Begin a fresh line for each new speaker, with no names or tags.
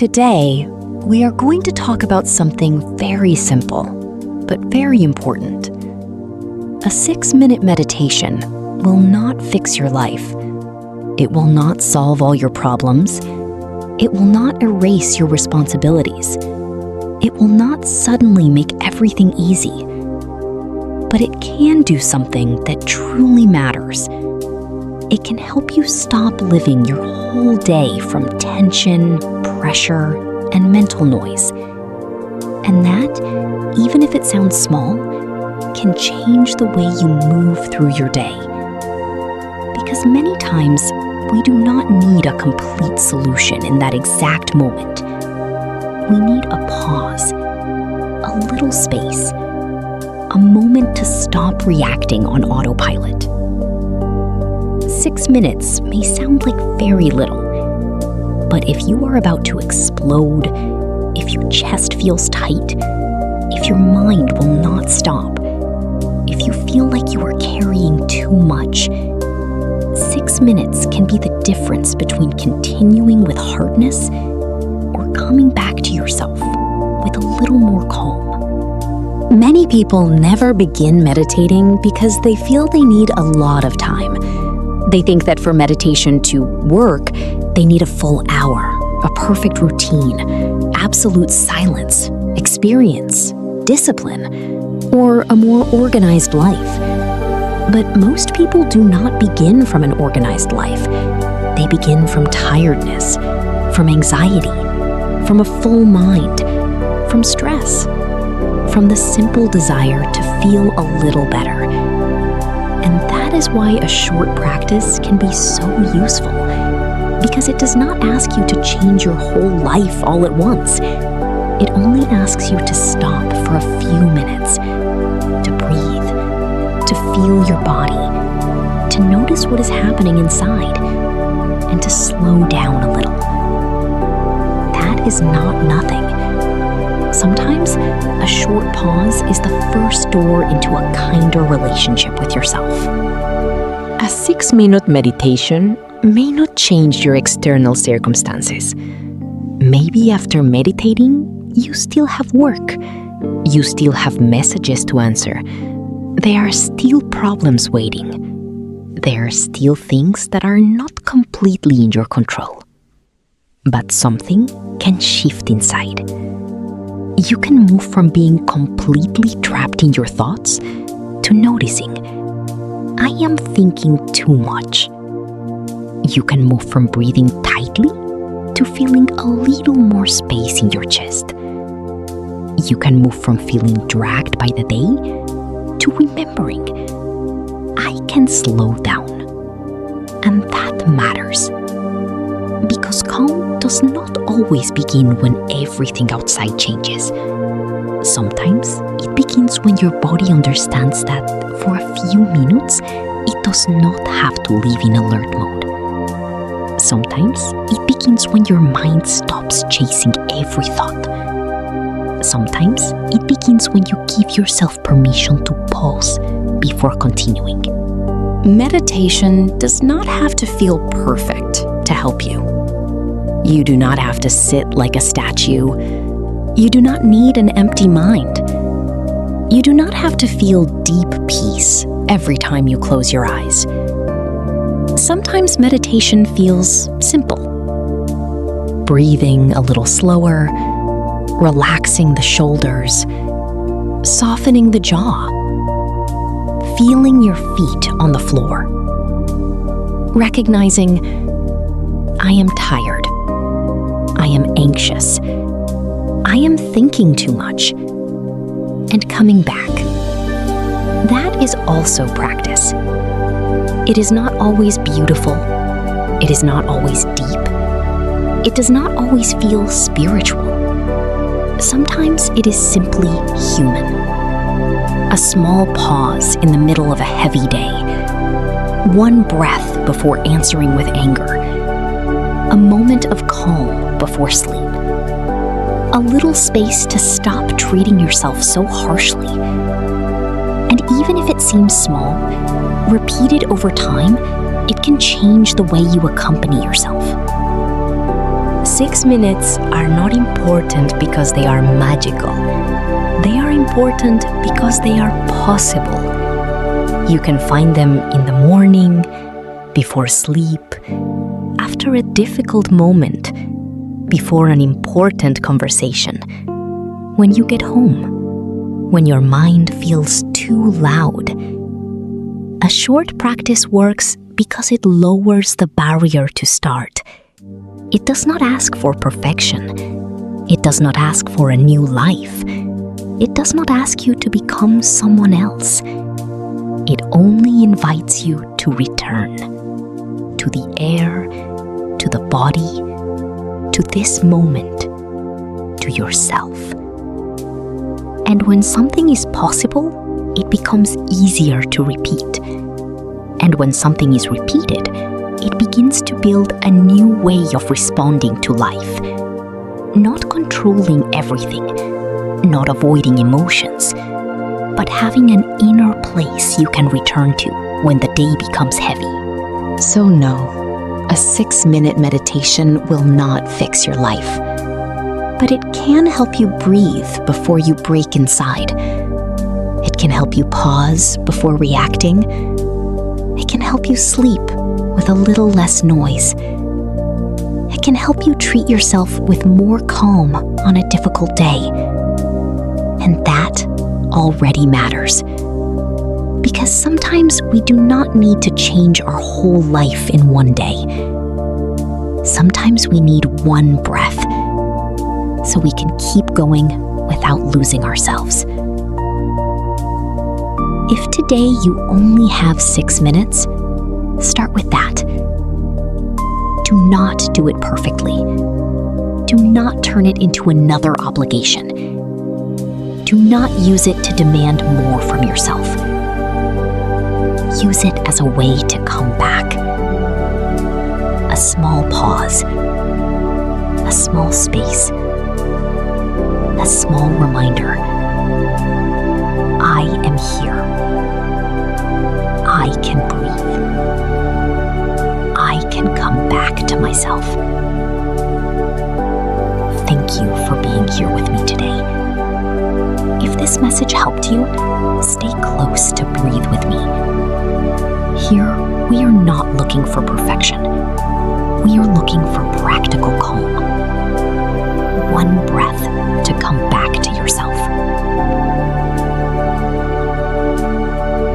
Today, we are going to talk about something very simple, but very important. A 6-minute meditation will not fix your life. It will not solve all your problems. It will not erase your responsibilities. It will not suddenly make everything easy. But it can do something that truly matters. It can help you stop living your whole day from tension, pressure, and mental noise. And that, even if it sounds small, can change the way you move through your day. Because many times, we do not need a complete solution in that exact moment. We need a pause, a little space, a moment to stop reacting on autopilot. 6 minutes may sound like very little, but if you are about to explode, if your chest feels tight, if your mind will not stop, if you feel like you are carrying too much, 6 minutes can be the difference between continuing with hardness or coming back to yourself with a little more calm. Many people never begin meditating because they feel they need a lot of time. They think that for meditation to work, they need a full hour, a perfect routine, absolute silence, experience, discipline, or a more organized life. But most people do not begin from an organized life. They begin from tiredness, from anxiety, from a full mind, from stress, from the simple desire to feel a little better. And that is why a short practice can be so useful, because it does not ask you to change your whole life all at once. It only asks you to stop for a few minutes, to breathe, to feel your body, to notice what is happening inside, and to slow down a little. That is not nothing. Sometimes a short pause is the first door into a kinder relationship with yourself. A 6-minute meditation may not change your external circumstances. Maybe after meditating, you still have work. You still have messages to answer. There are still problems waiting. There are still things that are not completely in your control. But something can shift inside. You can move from being completely trapped in your thoughts to noticing, I am thinking too much. You can move from breathing tightly to feeling a little more space in your chest. You can move from feeling dragged by the day to remembering, I can slow down. And that matters. Because calm does not always begin when everything outside changes. Sometimes it begins when your body understands that for a few minutes, it does not have to live in alert mode. Sometimes it begins when your mind stops chasing every thought. Sometimes it begins when you give yourself permission to pause before continuing. Meditation does not have to feel perfect to help you. You do not have to sit like a statue. You do not need an empty mind. You do not have to feel deep peace every time you close your eyes. Sometimes meditation feels simple. Breathing a little slower, relaxing the shoulders, softening the jaw, feeling your feet on the floor, recognizing, I am tired, I am anxious, I am thinking too much, and coming back. That is also practice. It is not always beautiful. It is not always deep. It does not always feel spiritual. Sometimes it is simply human. A small pause in the middle of a heavy day. One breath before answering with anger. A moment of calm before sleep. A little space to stop treating yourself so harshly. And even if it seems small, repeated over time, it can change the way you accompany yourself. 6 minutes are not important because they are magical. They are important because they are possible. You can find them in the morning, before sleep, after a difficult moment, before an important conversation, when you get home, when your mind feels too loud. A short practice works because it lowers the barrier to start. It does not ask for perfection. It does not ask for a new life. It does not ask you to become someone else. It only invites you to return to the air, to the body, to this moment, to yourself. And when something is possible, it becomes easier to repeat. And when something is repeated, it begins to build a new way of responding to life. Not controlling everything, not avoiding emotions, but having an inner place you can return to when the day becomes heavy. So no, a 6-minute meditation will not fix your life. But it can help you breathe before you break inside. It can help you pause before reacting. It can help you sleep with a little less noise. It can help you treat yourself with more calm on a difficult day. And that already matters. Because sometimes we do not need to change our whole life in one day. Sometimes we need one breath so we can keep going without losing ourselves. If today you only have 6 minutes, start with that. Do not do it perfectly. Do not turn it into another obligation. Do not use it to demand more from yourself. Use it as a way to come back. A small pause. A small space. A small reminder. I am here. I can breathe. I can come back to myself. Thank you for being here with me today. If this message helped you, stay close to Breathe with me. Here, we are not looking for perfection. We are looking for practical calm. One breath to come back to yourself.